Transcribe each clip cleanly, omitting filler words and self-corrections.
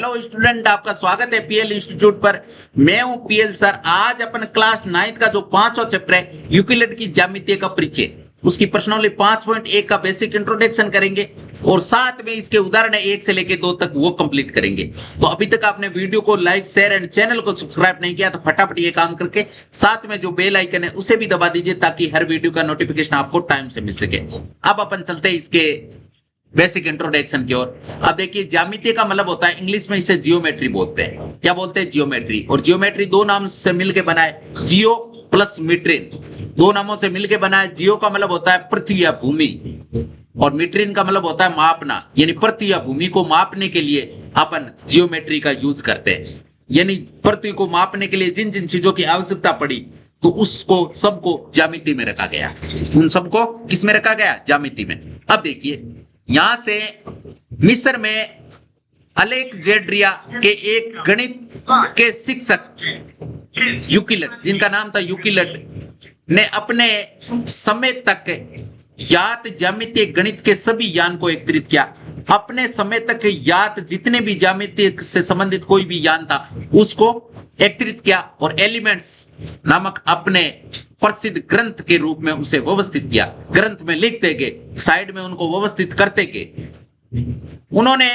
Hello student, आपका स्वागत है पीएल इंस्टीट्यूट पर। मैं हूं पीएल सर। आज अपन क्लास 9th का जो 5वां चैप्टर है यूक्लिड की ज्यामिति का परिचय, उसकी प्रश्नावली 5.1 का बेसिक इंट्रोडक्शन करेंगे और साथ में इसके उदाहरण 1 से लेकर 2 तक वो कंप्लीट करेंगे। तो अभी तक आपने वीडियो को लाइक शेयर एंड चैनल को सब्सक्राइब नहीं किया तो फटाफट ये काम करके साथ में जो बेल आइकन है उसे भी दबा दीजिए ताकि हर वीडियो का नोटिफिकेशन आपको टाइम से मिल सके। अब अपन चलते हैं इसके बेसिक इंट्रोडक्शन की ओर। अब देखिए, ज्यामिति का मतलब होता है, इंग्लिश में इसे जियोमेट्री बोलते हैं। क्या बोलते हैं? जियोमेट्री। और जियोमेट्री दो नाम से मिलकर बना है, जियो प्लस मीट्रिन, दो नामों से मिलकर बना है। जियो का मतलब होता है पृथ्वी या भूमि और मीट्रिन का मतलब होता है मापना, यानी पृथ्वी या भूमि को मापने के लिए अपन जियोमेट्री का यूज करते हैं। यानी पृथ्वी को मापने के लिए जिन जिन चीजों की आवश्यकता पड़ी तो उसको सबको ज्यामिति में रखा गया। उन सबको किस में रखा गया? ज्यामिति में। अब देखिए, यहां से मिस्र में अलेक्जेंड्रिया के एक गणित के शिक्षक यूक्लिड, जिनका नाम था यूक्लिड, ने अपने समय तक ज्ञात ज्यामितीय गणित के सभी ज्ञान को एकत्रित किया। अपने समय तक ज्ञात जितने भी ज्यामिति से संबंधित कोई भी ज्ञान था उसको एकत्रित किया और एलिमेंट्स नामक अपने प्रसिद्ध ग्रंथ के रूप में उसे व्यवस्थित किया। ग्रंथ में लिखते गए, साइड में उनको व्यवस्थित करते गए। उन्होंने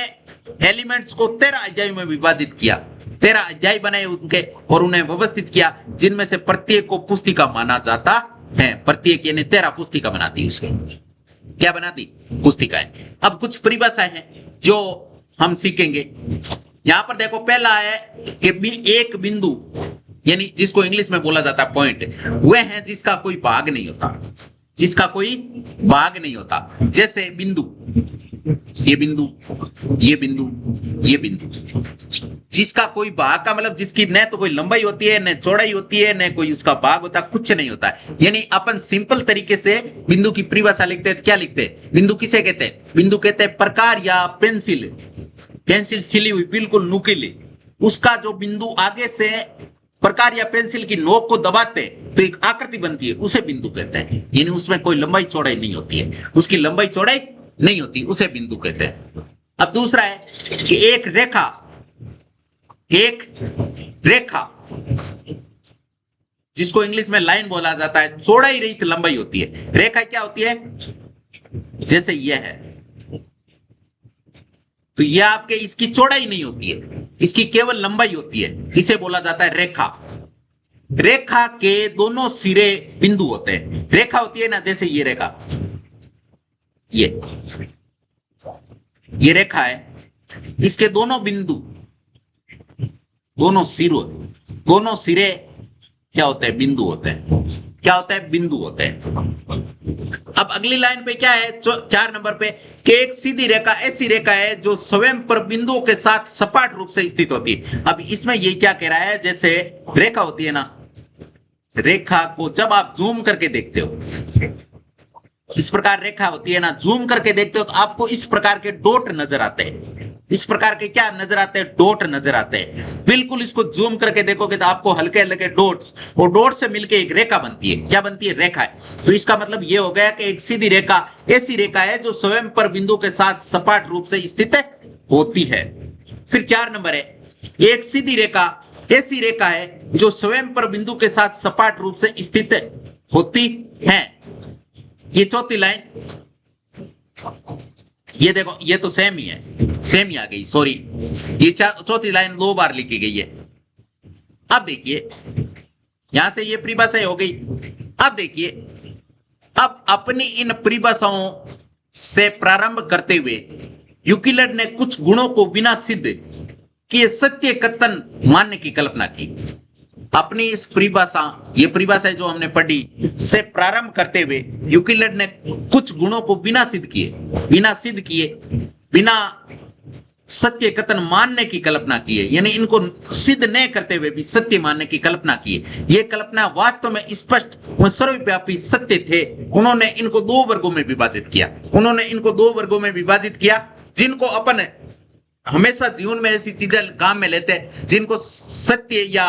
एलिमेंट्स को 13 अध्यायों में विभाजित किया। 13 अध्याय बनाए उनके और उन्हें व्यवस्थित किया, जिनमें से प्रत्येक को पुस्तिका माना जाता है। प्रत्येक यानी 13 पुस्तिका बनाती उसके। क्या बनाती? पुस्तिकाएं। अब कुछ परिभाषाएं हैं जो हम सीखेंगे। यहां पर देखो, पहला है कि एक बिंदु, यानी जिसको इंग्लिश में बोला जाता है पॉइंट, वह है जिसका कोई भाग नहीं होता। जिसका कोई भाग नहीं होता। जैसे बिंदु, ये बिंदु, ये बिंदु, ये बिंदु। जिसका कोई भाग का मतलब जिसकी न तो कोई लंबाई होती है, न चौड़ाई होती है, न कोई उसका भाग होता, कुछ नहीं होता है। यानी अपन सिंपल तरीके से बिंदु की परिभाषा लिखते हैं। क्या लिखते हैं? बिंदु किसे कहते हैं? बिंदु कहते हैं प्रकार या पेंसिल, पेंसिल छिली हुई बिल्कुल नुकीली, उसका जो बिंदु आगे से प्रकार या पेंसिल की नोक को दबाते तो एक आकृति बनती है, उसे बिंदु कहते हैं। यानी उसमें कोई लंबाई चौड़ाई नहीं होती है, उसकी लंबाई चौड़ाई नहीं होती, उसे बिंदु कहते हैं। अब दूसरा है कि एक रेखा, एक रेखा जिसको इंग्लिश में लाइन बोला जाता है, चौड़ाई रहित लंबाई होती है। रेखा क्या होती है? जैसे यह है तो यह आपके, इसकी चौड़ाई नहीं होती है, इसकी केवल लंबाई होती है, इसे बोला जाता है रेखा। रेखा के दोनों सिरे बिंदु होते हैं। रेखा होती है ना, जैसे ये रेखा, ये रेखा है, इसके दोनों बिंदु, दोनों सिरे क्या होते हैं? बिंदु होते हैं। क्या होता है? बिंदु होते हैं। अब अगली लाइन पे क्या है? 4 नंबर पे कि एक सीधी रेखा ऐसी रेखा है जो स्वयं पर बिंदुओं के साथ सपाट रूप से स्थित होती है। अब इसमें ये क्या कह रहा है? जैसे रेखा होती है ना, रेखा को जब आप जूम करके देखते हो, इस प्रकार रेखा होती है ना, जूम करके देखते हो तो आपको इस प्रकार के डॉट नजर आते हैं। इस प्रकार के क्या नजर आते हैं? डॉट नजर आते हैं। बिल्कुल इसको जूम करके देखोगे तो आपको हल्के हल्के डॉट्स, और डॉट से मिलके एक रेखा बनती है। क्या बनती है? रेखा है। तो इसका मतलब ये हो गया कि एक सीधी रेखा ऐसी रेखा है जो स्वयं पर बिंदु के साथ सपाट रूप से स्थित होती है। फिर 4 नंबर है, एक सीधी रेखा ऐसी रेखा है जो स्वयं पर बिंदु के साथ सपाट रूप से स्थित होती है। ये चौथी लाइन, ये देखो, ये तो सेम ही है, सेम ही आ गई, सॉरी, ये चौथी लाइन 2 बार लिखी गई है। अब देखिए, यहां से ये परिभाषा हो गई। अब देखिए, अब अपनी इन परिभाषाओं से प्रारंभ करते हुए यूक्लिड ने कुछ गुणों को बिना सिद्ध किए सत्य कथन मानने की कल्पना की। अपनी इस परिभाषा, ये परिभाषा जो हमने पढ़ी, से प्रारंभ करते हुए यूक्लिड ने कुछ गुणों को बिना सिद्ध किए, बिना सत्य कथन मानने की कल्पना की है। यानी इनको सिद्ध न करते हुए भी सत्य मानने की कल्पना की है। ये कल्पना वास्तव में स्पष्ट व सर्वव्यापी सत्य थे। उन्होंने इनको 2 वर्गों में विभाजित किया। जिनको अपन हमेशा जीवन में ऐसी चीजें काम में लेते हैं जिनको सत्य या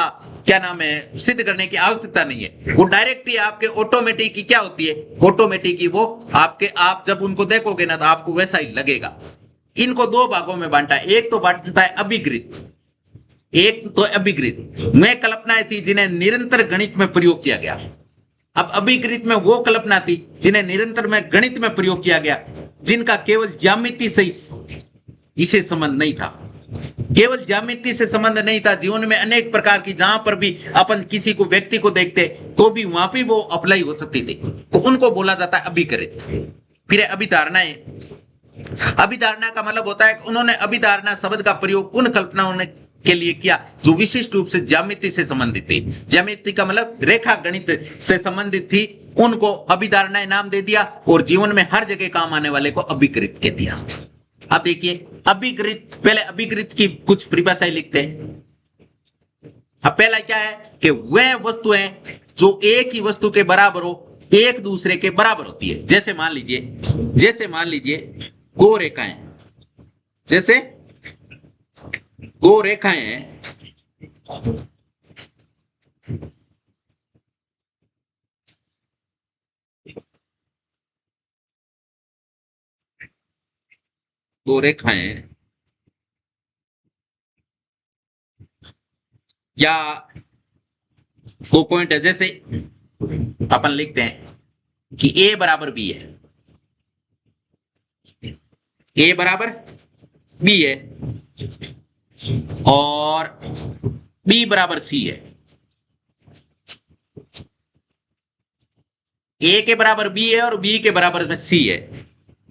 क्या नाम है सिद्ध करने की आवश्यकता नहीं है, वो डायरेक्ट ही आपके ऑटोमेटिक ही क्या होती है? ऑटोमेटिक ही वो आपके, आप जब उनको देखोगे ना तो आपको वैसा ही लगेगा। इनको दो भागों में बांटा, एक तो बांटता है अभिकृत, एक तो अभिकृत में कल्पनाएं थी जिन्हें निरंतर गणित में प्रयोग किया गया। अब अभिकृत में वो कल्पना थी जिन्हें निरंतर में गणित में प्रयोग किया गया, जिनका केवल ज्यामिति से इसे संबंध नहीं था, केवल ज्यामिति से संबंध नहीं था, जीवन में अनेक प्रकार की जहां पर भी अपन किसी को व्यक्ति को देखते तो भी वहां पे वो अप्लाई हो सकती थी, तो उनको बोला जाता है अभिकृत। फिर अभिधारणाएं, अभिधारणा का मतलब होता है कि उन्होंने अभिधारणा शब्द का प्रयोग उन कल्पनाओं के लिए किया जो विशिष्ट रूप से ज्यामिति से संबंधित थी। ज्यामिति का मतलब रेखा गणित से संबंधित थी, उनको अभिधारणाएं नाम दे दिया और जीवन में हर जगह काम आने वाले को अभिकृत कह दिया। अब देखिए अभिकृत, पहले अभिकृत की कुछ परिभाषाएं लिखते हैं। अब पहला क्या है कि वह वस्तुएं जो एक ही वस्तु के बराबर हो, एक दूसरे के बराबर होती है। जैसे मान लीजिए गो रेखाएं, जैसे गो रेखाएं हैं, दो रेखाएं या दो पॉइंट है, जैसे अपन लिखते हैं कि ए बराबर बी है, ए बराबर बी है और बी बराबर सी है। ए के बराबर बी है और बी के बराबर में सी है,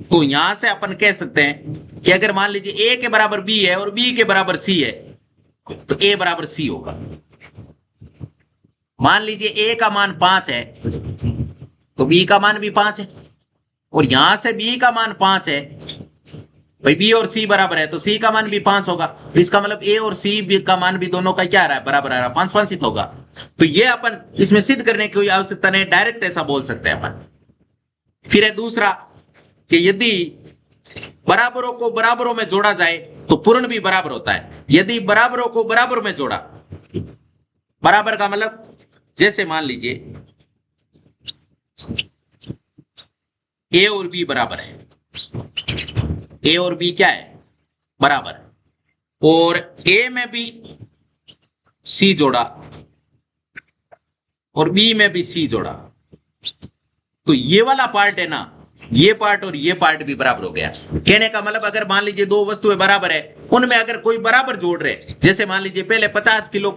तो यहां से अपन कह सकते हैं कि अगर मान लीजिए ए के बराबर बी है और बी के बराबर सी है तो ए बराबर सी होगा। मान लीजिए ए का मान 5 है तो बी का मान भी 5 है, और यहां से बी का मान 5 है, भाई बी और सी बराबर है तो सी का मान भी 5 होगा, तो इसका मतलब ए और सी का मान भी दोनों का क्या आ रहा है, बराबर आ रहा है, 5-5 ही तो होगा। तो ये अपन इसमें सिद्ध करने की कोई आवश्यकता नहीं, डायरेक्ट ऐसा बोल सकते हैं अपन। फिर है दूसरा कि यदि बराबरों को बराबरों में जोड़ा जाए तो पूर्ण भी बराबर होता है। यदि बराबरों को बराबर में जोड़ा, बराबर का मतलब जैसे मान लीजिए ए और बी बराबर है, ए और बी क्या है, बराबर, और ए में भी सी जोड़ा और बी में भी सी जोड़ा, तो ये वाला पार्ट है ना, ये पार्ट और ये पार्ट भी बराबर हो गया। कहने का मतलब अगर मान लीजिए दो वस्तुएं बराबर है, उनमें अगर कोई बराबर जोड़ रहे, जैसे मान लीजिए पहले 50 किलो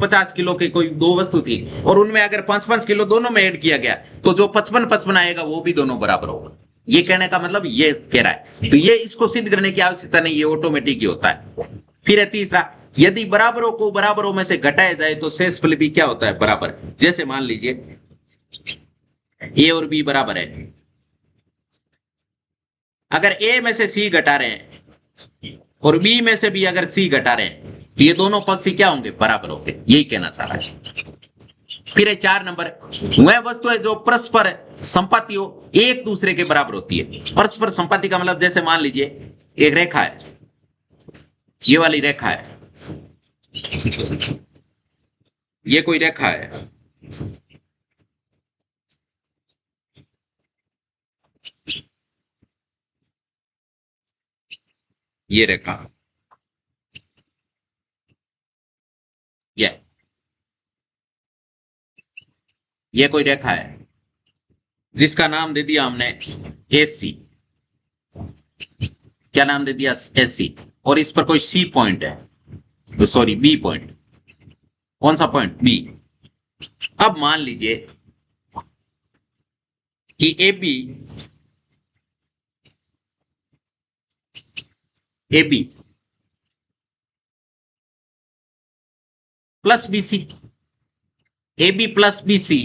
की कोई दो वस्तु थी और उनमें अगर 5-5 किलो दोनों में ऐड किया गया तो जो 55-55 आएगा वो भी दोनों बराबर होगा। ये कहने का मतलब ये कह रहा है, तो ये इसको सिद्ध करने की आवश्यकता नहीं, ये ऑटोमेटिक ही होता है। फिर है तीसरा, यदि बराबरों को बराबरों में से घटाया जाए तो शेषफल भी क्या होता है, बराबर। जैसे मान लीजिए ए और बी बराबर है, अगर ए में से सी घटा रहे हैं और बी में से भी अगर सी घटा रहे हैं तो ये दोनों पक्ष क्या होंगे, बराबर होंगे, यही कहना चाह रहा है। फिर है 4 नंबर, वह वस्तु है जो परस्पर संपत्ति हो, एक दूसरे के बराबर होती है। परस्पर संपत्ति का मतलब जैसे मान लीजिए एक रेखा है, ये वाली रेखा है, ये कोई रेखा है, ये रेखा, ये कोई रेखा है जिसका नाम दे दिया हमने AC, क्या नाम दे दिया, AC, और इस पर कोई C पॉइंट है, सॉरी B पॉइंट, कौन सा पॉइंट, B। अब मान लीजिए कि AB plus BC, AB plus BC,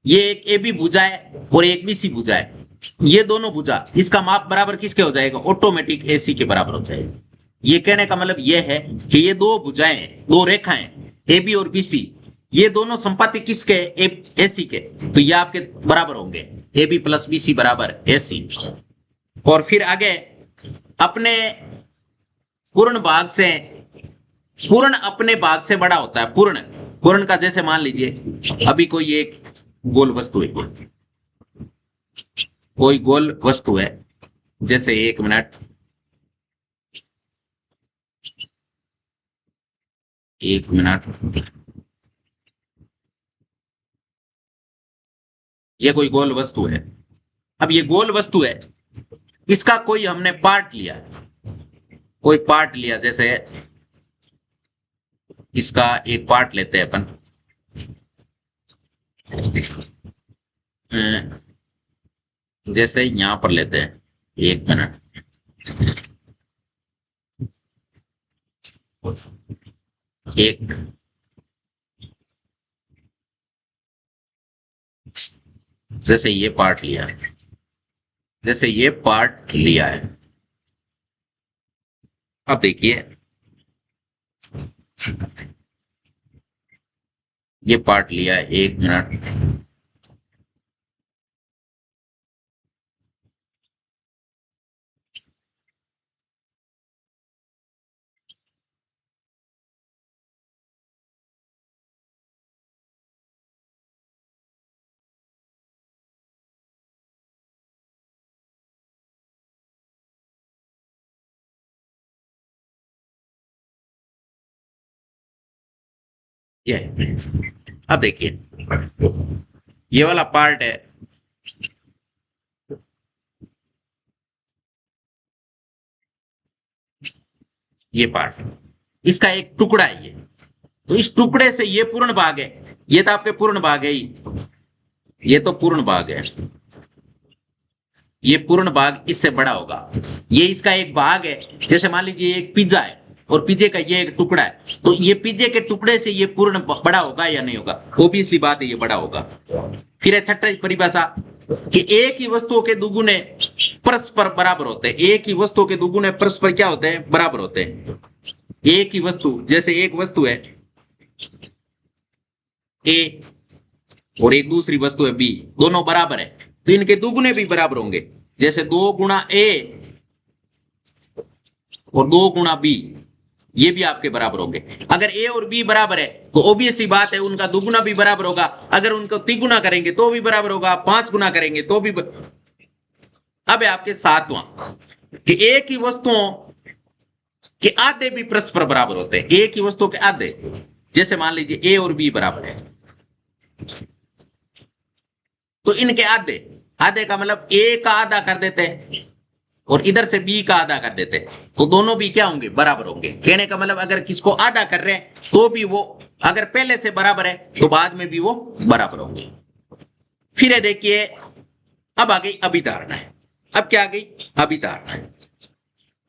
ये एक AB भुजा है और एक BC भुजा है, ये दोनों भुजा, इसका माप बराबर किसके हो जाएगा, ऑटोमेटिक AC के बराबर हो जाएगा। ये कहने का मतलब ये है कि ये दो भुजाएं, दो रेखाएं AB और BC, ये दोनों संपाति किसके, AC के, तो ये आपके बराबर होंगे, AB प्लस BC बराबर AC। और फिर आगे अपने पूर्ण भाग से, पूर्ण अपने भाग से बड़ा होता है, पूर्ण का जैसे मान लीजिए अभी कोई एक गोल वस्तु है, कोई गोल वस्तु है, जैसे 1 मिनट, एक मिनट, ये कोई गोल वस्तु है। अब ये गोल वस्तु है, इसका कोई हमने पार्ट लिया, कोई पार्ट लिया, जैसे इसका एक पार्ट लेते हैं अपन, जैसे यहां पर लेते हैं, एक मिनट, एक, जैसे ये पार्ट लिया, जैसे ये पार्ट लिया है। अब देखिए ये पार्ट लिया है, एक मिनट, ये, अब देखिए ये वाला पार्ट है, ये पार्ट, इसका एक टुकड़ा है ये, तो इस टुकड़े से ये पूर्ण भाग है, ये तो आपके पूर्ण भाग है ही, ये तो पूर्ण भाग है, ये पूर्ण भाग इससे बड़ा होगा, ये इसका एक भाग है। जैसे मान लीजिए एक पिज्जा है और पिज्जे का ये एक टुकड़ा है, तो ये पिज्जे के टुकड़े से ये पूर्ण बड़ा होगा या नहीं होगा? ओबियसली बात है, ये बड़ा होगा। फिर है छठी परिभाषा कि एक ही वस्तुओं के दुगुने परस्पर बराबर होते हैं। एक ही वस्तुओं के दुगुने परस्पर क्या होते हैं? बराबर होते हैं। एक ही वस्तु, जैसे एक वस्तु है ए और एक दूसरी वस्तु है बी, दोनों बराबर है, तो इनके दुगुने भी बराबर होंगे। जैसे 2 गुणा ए और 2 गुणा बी, ये भी आपके बराबर होंगे। अगर ए और बी बराबर है तो ऑब्वियसली बात है उनका दुगुना भी बराबर होगा। अगर उनको तिगुना करेंगे तो भी बराबर होगा, 5 गुना करेंगे तो भी अब है आपके 7वां कि एक ही वस्तुओं के आधे भी परस्पर बराबर होते हैं। एक ही वस्तुओं के आधे, जैसे मान लीजिए ए और बी बराबर है, तो इनके आधे, आधे का मतलब ए का आधा कर देते हैं और इधर से बी का आधा कर देते हैं, तो दोनों भी क्या होंगे? बराबर होंगे। कहने का मतलब अगर किसको आधा कर रहे हैं तो भी वो, अगर पहले से बराबर है तो बाद में भी वो बराबर होंगे। फिर है देखिए, अब आ गई अभिधारणा है। अब क्या आ गई? अभिधारणा है।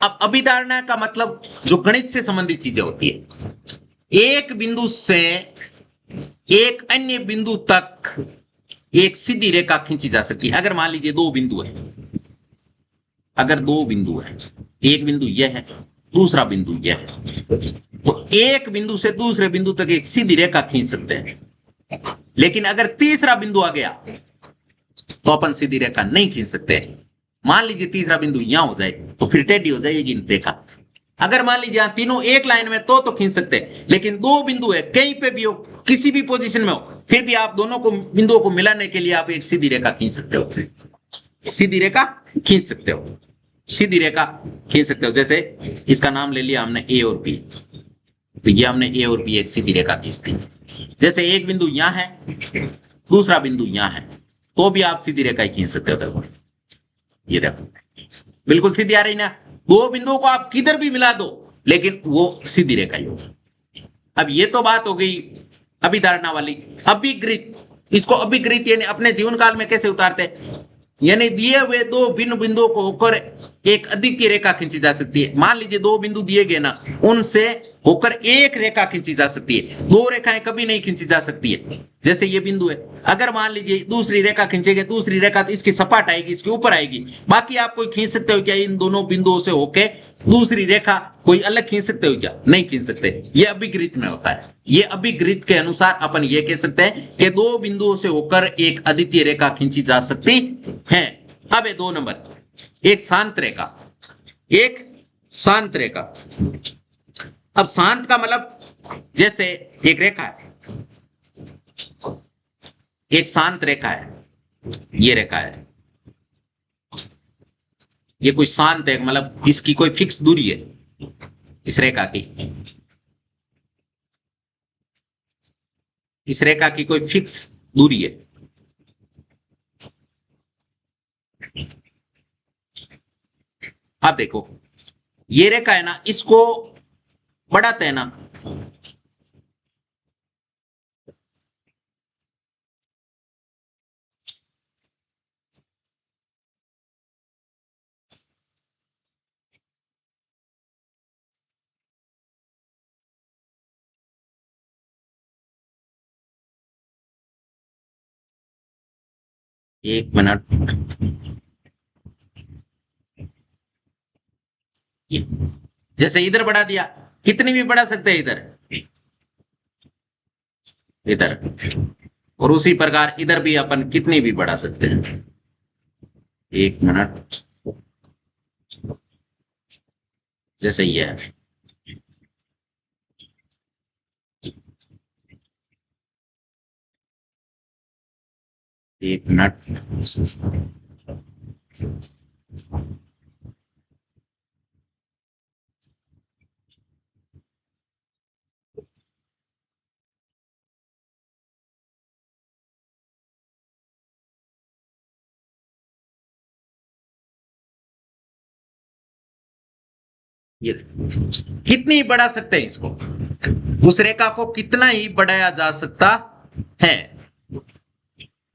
अब अभिधारणा का मतलब जो गणित से संबंधित चीजें होती है। एक बिंदु से एक अन्य बिंदु तक एक सीधी रेखा खींची जा सकती है। अगर मान लीजिए 2 बिंदु है, अगर 2 बिंदु है, एक बिंदु यह है, दूसरा बिंदु यह है, तो एक बिंदु से दूसरे बिंदु तक एक सीधी रेखा खींच सकते हैं। लेकिन अगर तीसरा बिंदु आ गया तो अपन सीधी रेखा नहीं खींच सकते। मान लीजिए तीसरा बिंदु यहां हो जाए तो फिर टेढ़ी हो जाएगी रेखा। अगर मान लीजिए यहां तीनों एक लाइन में तो खींच सकते हैं, लेकिन 2 बिंदु है, कहीं पे भी हो, किसी भी पोजीशन में हो, फिर भी आप दोनों को बिंदुओं को मिलाने के लिए आप एक सीधी रेखा खींच सकते हो, सीधी रेखा खींच सकते हो, सीधी रेखा खींच सकते हो। जैसे इसका नाम ले लिया हमने ए और बी, तो ये हमने ए और बी एक सीधी रेखा खींच दी। जैसे एक बिंदु यहां है, दूसरा बिंदु यहां है, तो भी आप सीधी रेखा खींच सकते हो। देखो ये देखो, बिल्कुल सीधी आ रही ना। 2 बिंदुओं को आप किधर भी मिला दो लेकिन वो सीधी रेखा ही होगी। अब ये तो बात हो गई अभिधारणा वाली। अभिगृत, इसको अभिगृत यानी अपने जीवन काल में कैसे उतारते, यानी दिए हुए 2 भिन्न बिंदुओं को होकर एक अद्वितीय रेखा खींची जा सकती है। मान लीजिए 2 बिंदु दिए गए ना, उनसे होकर एक रेखा खींची जा सकती है। 2 रेखाएं कभी नहीं खींची जा सकती है। जैसे ये बिंदु है, अगर मान लीजिए दूसरी रेखा खींचेंगे, दूसरी रेखा तो इसकी सपाट आएगी, इसके ऊपर आएगी। बाकी आप कोई खींच सकते हो क्या इन दोनों बिंदुओं से होके दूसरी रेखा कोई अलग खींच सकते हो क्या? नहीं खींच सकते। ये अभिगृत में होता है। ये अभिगृत के अनुसार अपन ये कह सकते हैं कि 2 बिंदुओं से होकर एक अद्वितीय रेखा खींची जा सकती है। अब 2 नंबर, एक शांत रेखा, एक शांत रेखा। अब शांत का मतलब, जैसे एक रेखा है, एक शांत रेखा है, ये रेखा है, ये कोई शांत है, मतलब इसकी कोई फिक्स दूरी है इस रेखा की। इस रेखा की कोई फिक्स दूरी है। अब देखो ये रेखा है ना, इसको बढ़ाते हैं ना, एक मिनट, जैसे इधर बढ़ा दिया, कितनी भी बढ़ा सकते हैं इधर, इधर, और उसी प्रकार इधर भी अपन कितनी भी बढ़ा सकते हैं। एक मिनट, जैसे ये है, एक मिनट, ये कितनी बढ़ा सकते हैं इसको, उस रेखा को कितना ही बढ़ाया जा सकता है।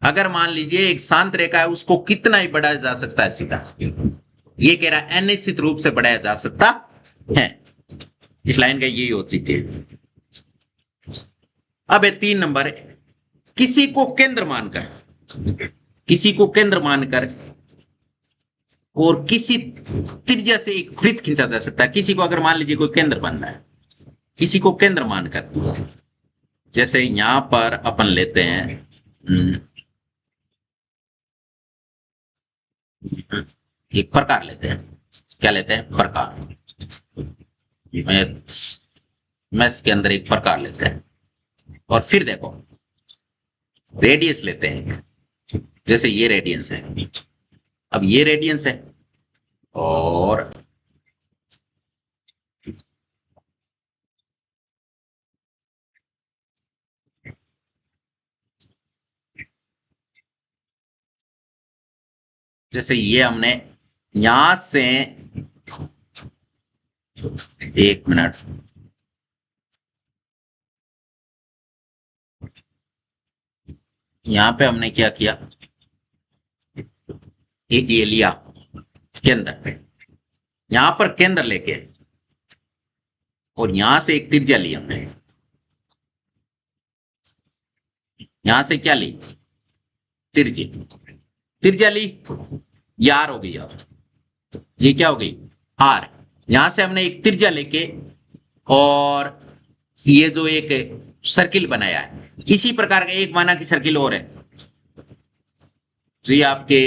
अगर मान लीजिए एक शांत रेखा है, उसको कितना ही बढ़ाया जा सकता है सीधा, ये कह रहा है अनिश्चित रूप से बढ़ाया जा सकता है। इस लाइन का यही औचित्य है। अब है 3 नंबर, किसी को केंद्र मानकर, किसी को केंद्र मानकर और किसी त्रिज्या से एक वृत्त खींचा जा सकता है। किसी को अगर मान लीजिए कोई केंद्र बनना है, किसी को केंद्र मानकर, जैसे यहां पर अपन लेते हैं एक प्रकार लेते हैं, क्या लेते हैं, प्रकार, मैथ्स के अंदर एक प्रकार लेते हैं। और फिर देखो रेडियस लेते हैं, जैसे ये रेडियंस है, अब ये रेडियंस है, और जैसे ये हमने यहां से, एक मिनट, यहां पे हमने क्या किया, एक ये लिया केंद्र पे, यहां पर केंद्र लेके, और यहां से एक त्रिज्या ली हमने, यहां से क्या ली, त्रिज्या, त्रिज्या ली, ये आर हो गई। अब ये क्या हो गई, आर। यहां से हमने एक त्रिज्या लेके और ये जो एक सर्किल बनाया है, इसी प्रकार का एक माना की सर्किल और है, जो ये आपके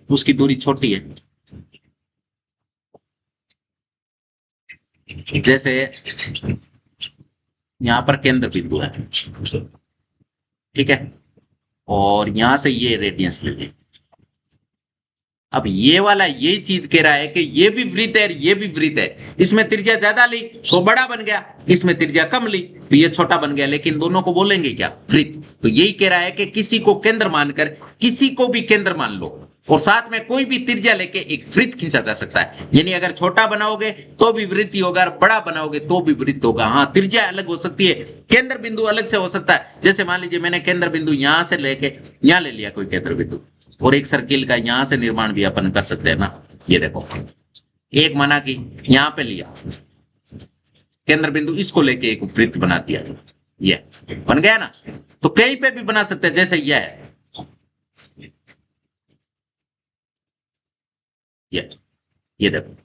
उसकी दूरी छोटी है, जैसे यहां पर केंद्र बिंदु है, ठीक है, और यहां से ये रेडियंस ले ली। अब ये वाला ये चीज कह रहा है कि ये भी वृत्त है, ये भी वृत्त है, इसमें त्रिज्या ज्यादा ली तो बड़ा बन गया, इसमें त्रिज्या कम ली तो ये छोटा बन गया, लेकिन दोनों को बोलेंगे क्या, वृत्त। तो यही कह रहा है कि किसी को केंद्र मानकर किसी को भी केंद्र मान लो, और साथ में कोई भी त्रिज्या लेके एक वृत्त खींचा जा सकता है। यानी अगर छोटा बनाओगे तो भी वृत्त होगा, और बड़ा बनाओगे तो भी वृत्त होगा। हाँ, त्रिज्या अलग हो सकती है, केंद्र बिंदु अलग से हो सकता है। जैसे मान लीजिए मैंने केंद्र बिंदु यहां से लेके यहां ले लिया कोई केंद्र बिंदु, और एक सर्किल का यहां से निर्माण भी अपन कर सकते हैं ना। ये देखो एक माना कि यहां पे लिया केंद्र बिंदु, इसको लेके एक वृत्त बना दिया, ये बन गया ना। तो कहीं पे भी बना सकते हैं, जैसे यह है, ये देखो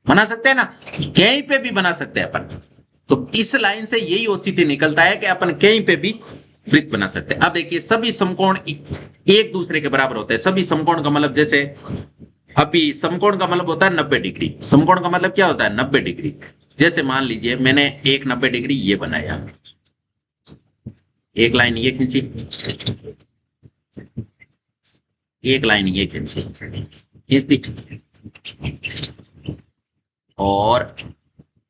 बना सकते हैं ना, कहीं पे भी बना सकते हैं अपन। तो इस लाइन से यही औचित्य निकलता है कि अपन कहीं पे भी वृत्त बना सकते हैं। अब देखिए सभी समकोण एक दूसरे के बराबर होते हैं। सभी समकोण का मतलब, जैसे अभी समकोण का मतलब होता है 90 डिग्री। समकोण का मतलब क्या होता है, 90 डिग्री। जैसे मान लीजिए मैंने एक 90 डिग्री ये बनाया, एक लाइन ये खींची, एक लाइन ये खींची, खींच दी, और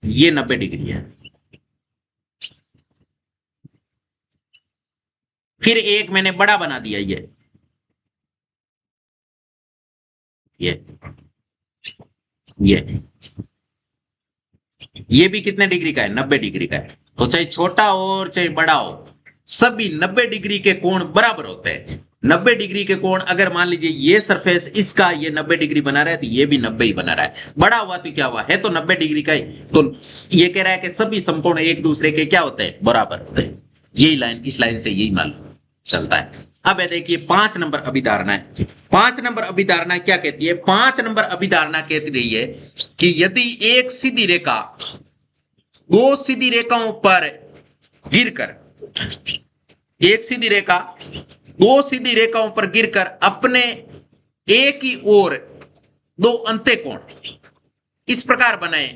ये 90 डिग्री है। फिर एक मैंने बड़ा बना दिया ये ये ये भी कितने डिग्री का है? 90 डिग्री का है। तो चाहे छोटा हो और चाहे बड़ा हो, सभी 90 डिग्री के कोण बराबर होते हैं। 90 डिग्री के कोण, अगर मान लीजिए ये सरफेस इसका ये 90 डिग्री बना रहा है, तो ये भी 90 ही बना रहा है। बड़ा हुआ तो क्या हुआ, है तो 90 डिग्री का ही। तो ये कह रहा है कि सभी समकोण एक दूसरे के क्या होते हैं? बराबर होते हैं। यही लाइन, इस लाइन से यही मालूम चलता है। अब देखिए 5 नंबर अभिधारणा है। 5 नंबर अभिधारणा क्या कहती है? 5 नंबर अभिधारणा कहती रही है कि यदि एक सीधी रेखा दो सीधी रेखाओं पर गिरकर, एक सीधी रेखा दो सीधी रेखाओं पर गिरकर अपने एक ही ओर दो अंत्यकोण इस प्रकार बनाए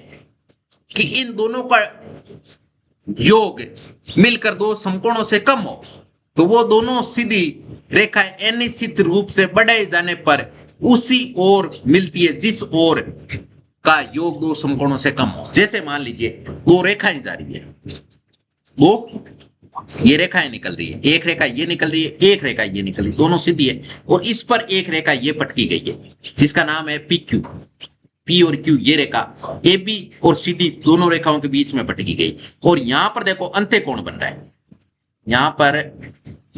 कि इन दोनों का योग मिलकर दो समकोणों से कम हो, तो वो दोनों सीधी रेखाएं अनिश्चित रूप से बढ़ाए जाने पर उसी ओर मिलती है जिस ओर का योग दो समकोणों से कम हो। जैसे मान लीजिए दो रेखाएं जा रही है, वो ये रेखाएं निकल रही है, एक रेखा ये निकल रही है, एक रेखा ये निकल रही है, दोनों सीधी है, और इस पर एक रेखा ये पटकी गई है जिसका नाम है पी क्यू। पी और क्यू, ये रेखा ए बी और सी डी दोनों रेखाओं के बीच में पटकी गई, और यहां पर देखो अंत्यकोण बन रहा है, यहां पर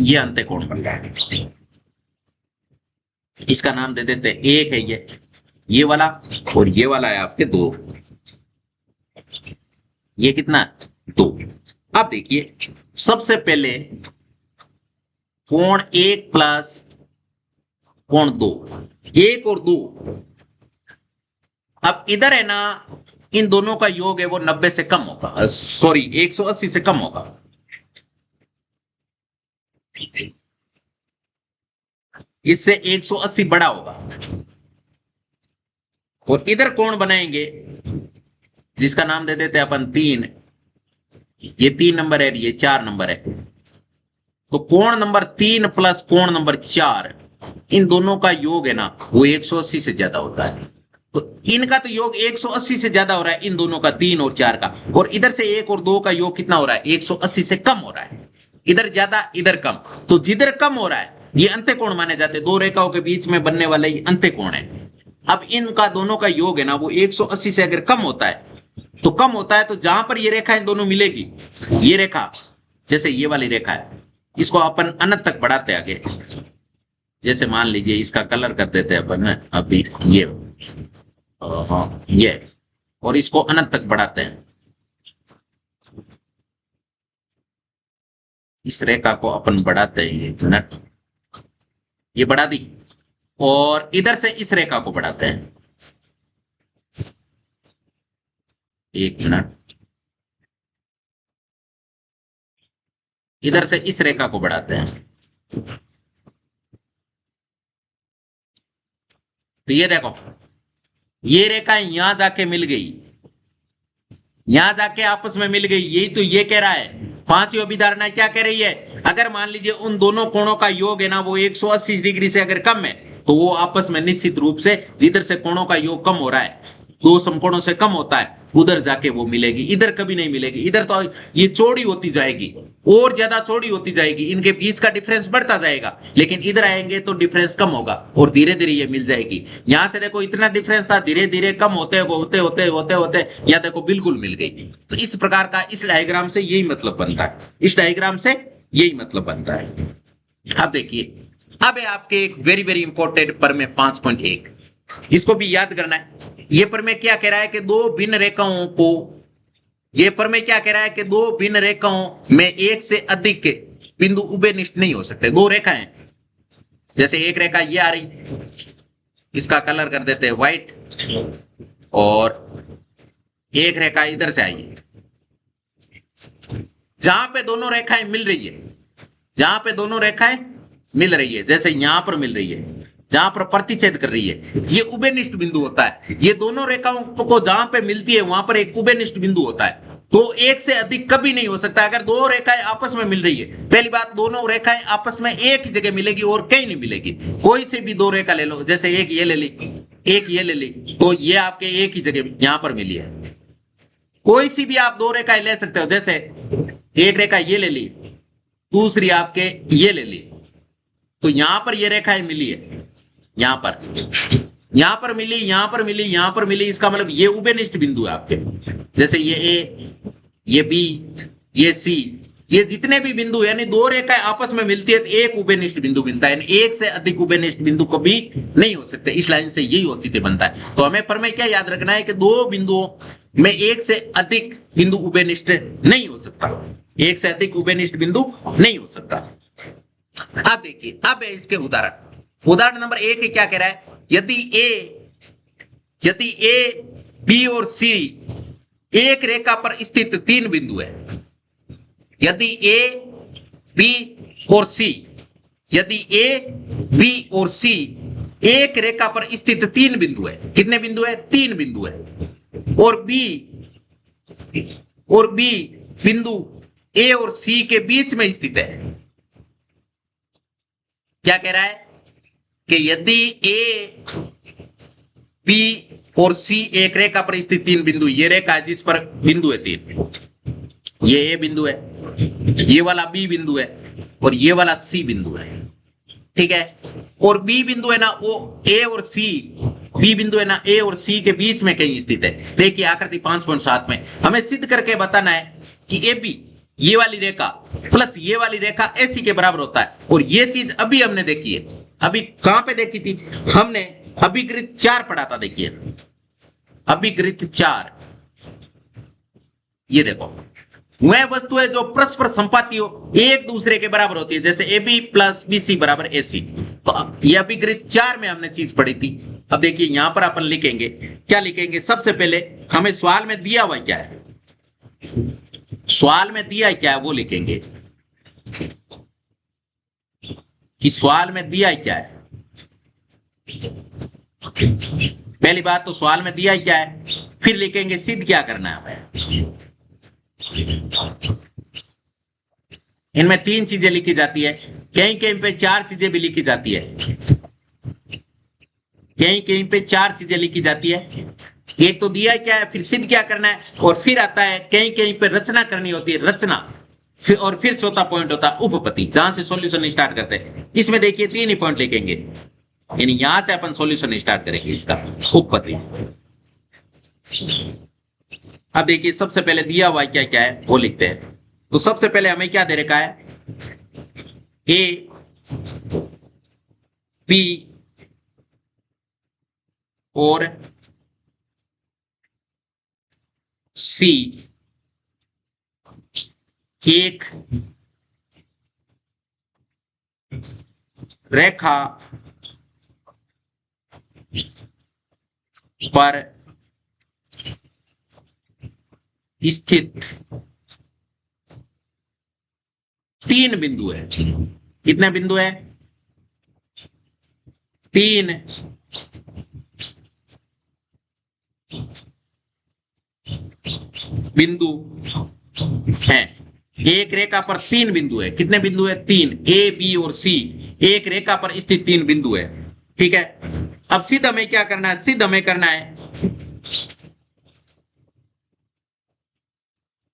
ये अंत्यकोण बन रहा है। इसका नाम दे देते हैं, एक है ये वाला, और ये वाला है आपके दो। ये कितना? दो। अब देखिए सबसे पहले कोण एक प्लस कोण दो, एक और दो। अब इधर है ना, इन दोनों का योग है वो 90 से कम होगा, सॉरी 180 से कम होगा। इससे 180 बड़ा होगा। और इधर कोण बनाएंगे जिसका नाम दे देते हैं अपन 3। ये 3 नंबर है, ये 4 नंबर है। तो कोण नंबर 3 प्लस कोण नंबर 4, इन दोनों का योग है ना वो 180 से ज्यादा होता है। तो इनका तो योग 180 से ज्यादा हो रहा है, इन दोनों का 3 और 4 का। और इधर से 1 और 2 का योग कितना हो रहा है? 180 से कम हो रहा है। इधर ज्यादा इधर कम, तो जिधर कम हो रहा है ये अंत्यकोण माने जाते हैं। दो रेखाओं के बीच में बनने वाला ये अंत्यकोण है। अब इनका दोनों का योग है ना वो 180 से अगर कम होता है, तो कम होता है, तो जहां पर ये रेखा इन दोनों मिलेगी, ये रेखा जैसे ये वाली रेखा है, इसको अपन अनंत तक बढ़ाते हैं आगे। जैसे मान लीजिए इसका कलर कर देते हैं अपन अभी ये, और इसको अनंत तक बढ़ाते हैं। इस रेखा को अपन बढ़ाते हैं, ये मिनट, ये बढ़ा दी। और इधर से इस रेखा को बढ़ाते हैं, एक मिनट, इधर से इस रेखा को बढ़ाते हैं। तो ये देखो, ये रेखा यहां जाके मिल गई, यहां जाके आपस में मिल गई। यही तो ये कह रहा है। पांचवी अभिधारणा क्या कह रही है? अगर मान लीजिए उन दोनों कोणों का योग है ना वो 180 डिग्री से अगर कम है, तो वो आपस में निश्चित रूप से जिधर से कोणों का योग कम हो रहा है, दो समकोणों से कम होता है, उधर जाके वो मिलेगी। इधर कभी नहीं मिलेगी। इधर तो ये चौड़ी होती जाएगी, और ज्यादा चौड़ी होती जाएगी, इनके बीच का डिफरेंस बढ़ता जाएगा। लेकिन इधर आएंगे तो डिफरेंस कम होगा और धीरे धीरे ये मिल जाएगी। यहां से देखो इतना डिफरेंस था, धीरे धीरे कम होते होते होते होते होते यहां देखो बिल्कुल मिल गई। तो इस प्रकार का इस डायग्राम से यही मतलब बनता है, इस डायग्राम से यही मतलब बनता है। अब देखिए, अब है आपके एक वेरी वेरी इंपॉर्टेंट प्रमेय 5.1, इसको भी याद करना है। ये प्रमेय क्या कह रहा है कि दो भिन्न रेखाओं को, ये प्रमेय क्या कह रहा है कि दो भिन्न रेखाओं में एक से अधिक बिंदु उभयनिष्ठ नहीं हो सकते। दो रेखाएं, जैसे एक रेखा ये आ रही, इसका कलर कर देते हैं व्हाइट, और एक रेखा इधर से आई है। जहां पे दोनों रेखाएं मिल रही है, जहां पे दोनों रेखाएं मिल रही है, जैसे यहां पर मिल रही है, जहां पर प्रतिच्छेद कर रही है, ये उभयनिष्ठ बिंदु होता है। ये दोनों रेखाओं को जहां पे मिलती है वहां पर एक उभयनिष्ठ बिंदु होता है। तो एक से अधिक कभी नहीं हो सकता। अगर दो रेखाएं आपस में मिल रही है, पहली बात, दोनों रेखाएं आपस में एक ही जगह मिलेगी और कहीं नहीं मिलेगी। कोई से भी दो रेखा ले लो, जैसे एक ये ले ली, एक ये ले ली, तो ये आपके एक ही जगह यहां पर मिली है। कोई सी भी आप दो रेखाएं ले सकते हो, जैसे एक रेखा ये ले ली, दूसरी आपके ये ले ली, तो यहां पर ये रेखाएं मिली है, यहां पर मिली, यहां पर मिली, यहां पर मिली, इसका मतलब ये उभयनिष्ठ बिंदु है आपके। जैसे ये ए, ये बी, ये सी, ये जितने भी बिंदु यानी दो रेखाएं आपस में मिलती है तो एक उभयनिष्ठ बिंदु मिलता है, एक से अधिक उभयनिष्ठ बिंदु कभी नहीं हो सकते। इस लाइन से यही औचित्य बनता है। तो हमें प्रमेय क्या याद रखना है कि दो बिंदुओं में एक से अधिक बिंदु उभयनिष्ठ नहीं हो सकता, एक से अधिक उभयनिष्ठ बिंदु नहीं हो सकता। अब देखिए, अब है इसके उदाहरण नंबर 1 क्या कह रहा है, यदि ए बी और सी एक रेखा पर स्थित 3 बिंदु है, यदि ए बी और सी, यदि ए बी और सी एक रेखा पर स्थित 3 बिंदु है, कितने बिंदु है, 3 बिंदु है, और बी बिंदु ए और सी के बीच में स्थित है। क्या कह रहा है कि यदि ए बी और सी एक रेखा पर स्थित 3 बिंदु, ये रेखा है जिस पर बिंदु है 3, ये ए बिंदु है, ये वाला बी बिंदु है, और ये वाला सी बिंदु है, ठीक है। और बी बिंदु है ना वो ए और सी, बी बिंदु है ना ए और सी के बीच में कहीं स्थित है। देखिए आकृति 5.7 में हमें सिद्ध करके बताना है कि ए बी, ये वाली रेखा प्लस ये वाली रेखा एसी के बराबर होता है। और ये चीज अभी हमने देखी है, अभी कहां पे देखी थी हमने, अभिकृत 4 पढ़ा था। देखिए अभिकृत 4, ये देखो, वह वस्तु है जो परस्पर संपाती हो, एक दूसरे के बराबर होती है, जैसे A B plus B C बराबर ए सी। तो ये अभिकृत 4 में हमने चीज पढ़ी थी। अब देखिए यहां पर अपन लिखेंगे, क्या लिखेंगे, सबसे पहले हमें सवाल में दिया हुआ क्या है, सवाल में दिया है क्या है वो लिखेंगे कि सवाल में दिया है क्या है। पहली बात तो सवाल में दिया है क्या है, फिर लिखेंगे सिद्ध क्या करना है हमें। इनमें 3 चीजें लिखी जाती है, कहीं कहीं पे 4 चीजें भी लिखी जाती है, कहीं कहीं पे 4 चीजें लिखी जाती है। एक तो दिया क्या है, फिर सिद्ध क्या करना है, और फिर आता है कहीं कहीं पे रचना करनी होती है, रचना, और फिर चौथा पॉइंट होता है उपपत्ति, जहां से सॉल्यूशन स्टार्ट करते हैं। इसमें देखिए 3 ही पॉइंट लिखेंगे, यानी यहां से अपन सॉल्यूशन स्टार्ट करेंगे इसका, उपपत्ति। अब देखिए सबसे पहले दिया हुआ क्या क्या है वो लिखते हैं। तो सबसे पहले हमें क्या दे रखा है, ए बी और सी एक रेखा पर स्थित 3 बिंदु है। कितने बिंदु है, 3 बिंदु है। एक रेखा पर 3 बिंदु है, कितने बिंदु है, 3, ए बी और सी एक रेखा पर स्थित 3 बिंदु है, ठीक है। अब सिद्ध हमें क्या करना है, सिद्ध हमें करना है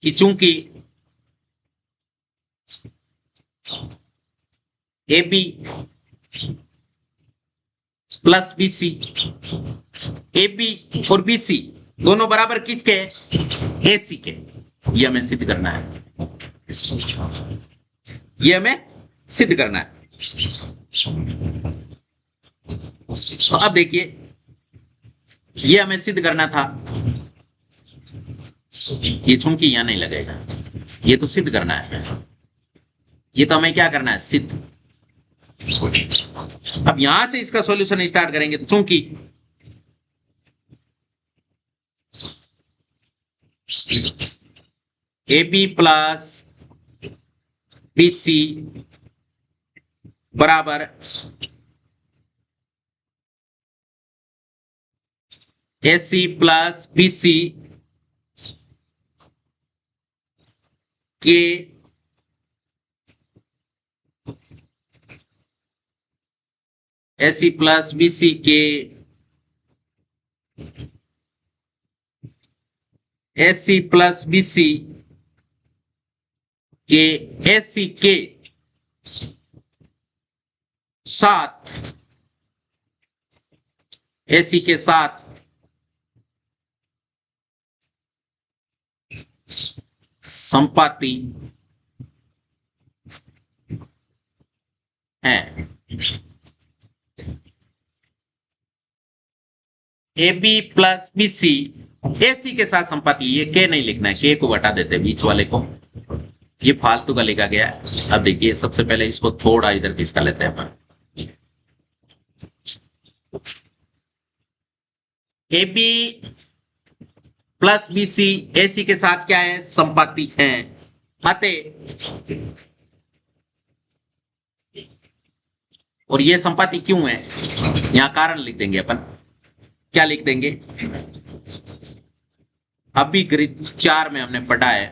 कि चूंकि A B plus B C, A B और बी सी दोनों बराबर किसके, ए सी के, ये हमें सिद्ध करना है, ये हमें सिद्ध करना है। तो अब देखिए ये हमें सिद्ध करना था, ये चूंकि यहां नहीं लगेगा, ये तो सिद्ध करना है, ये तो हमें क्या करना है, सिद्ध। अब यहां से इसका सॉल्यूशन स्टार्ट करेंगे, तो चूंकि A B plus B C बराबर ए सी प्लस बी सी के ए सी प्लस बी सी के ए सी प्लस बी सी के ए सी के साथ, एसी के साथ संपाति है। A B plus B C AC के साथ संपाति, ये के नहीं लिखना है, के को हटा देते बीच वाले को, ये फालतू का लिखा गया है। अब देखिए सबसे पहले इसको थोड़ा इधर खिसका लेते हैं अपन। A B plus B C AC के साथ क्या है, संपाति है। अतः, और ये संपाति क्यों है, यहां कारण लिख देंगे अपन। क्या लिख देंगे, अभिगृत 4 में हमने पढ़ा है,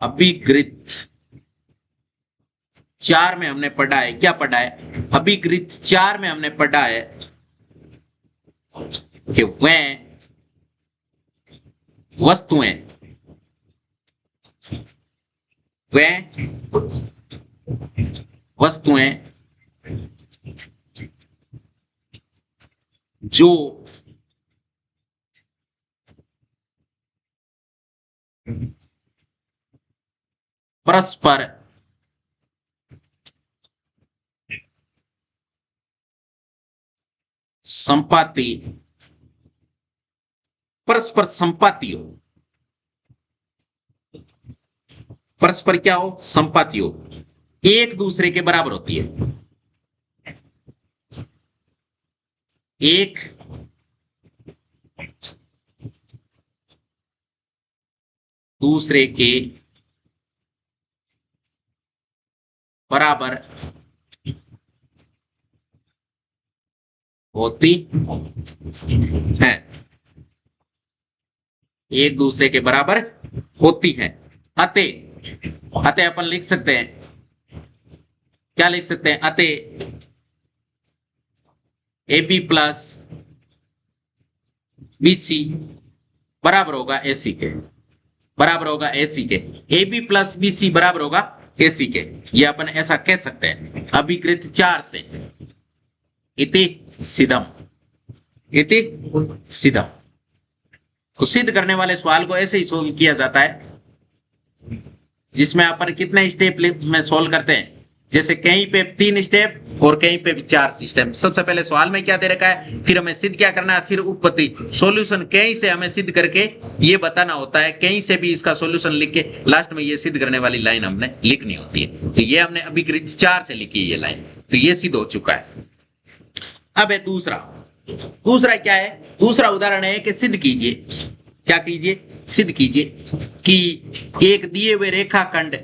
अभिगृत 4 में हमने पढ़ा है, क्या पढ़ा है, अभिगृत 4 में हमने पढ़ा है कि वह वस्तुएं, वह वस्तुएं जो परस्पर संपाति, परस्पर संपाति हो, परस्पर क्या हो, संपाति हो, एक दूसरे के बराबर होती है, एक दूसरे के बराबर होती है, एक दूसरे के बराबर होती है। अतः, अतः अपन लिख सकते हैं, क्या लिख सकते हैं, अतः A B plus B C बराबर होगा एसी के, बराबर होगा एसी के, A B plus B C बराबर होगा एसी के, ये अपन ऐसा कह सकते हैं अभिकृत 4 से। इति सिद्धम, इति सिद्धम। तो सिद्ध करने वाले सवाल को ऐसे ही सोल्व किया जाता है, जिसमें अपन कितने स्टेप में सोल्व करते हैं, जैसे कहीं पे 3 स्टेप और कहीं पे भी 4 स्टेप। सबसे पहले सवाल में क्या दे रखा है, फिर हमें सिद्ध क्या करना है, फिर उत्पत्ति, सॉल्यूशन कहीं से हमें सिद्ध करके ये बताना होता है, कहीं से भी इसका सॉल्यूशन लिख के लास्ट में ये सिद्ध करने वाली लाइन हमने लिखनी होती है। तो ये हमने अभिकृत 4 से लिखी है ये लाइन, तो ये सिद्ध हो चुका है। अब है दूसरा, दूसरा क्या है, दूसरा उदाहरण है कि सिद्ध कीजिए, क्या कीजिए, सिद्ध कीजिए कि एक दिए हुए रेखाखंड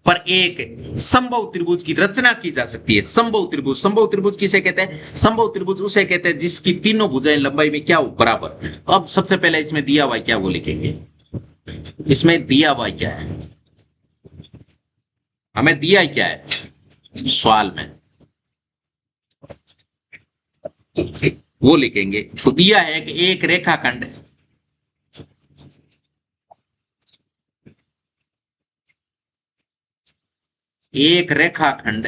पर एक समबाहु त्रिभुज की रचना की जा सकती है। समबाहु त्रिभुज, समबाहु त्रिभुज किसे कहते हैं, समबाहु त्रिभुज उसे कहते हैं जिसकी तीनों भुजाएं लंबाई में क्या हो, बराबर। अब सबसे पहले इसमें दिया हुआ क्या वो लिखेंगे, इसमें दिया हुआ क्या है, हमें दिया क्या है सवाल में, वो लिखेंगे। तो दिया है कि एक रेखाखंड, एक रेखाखंड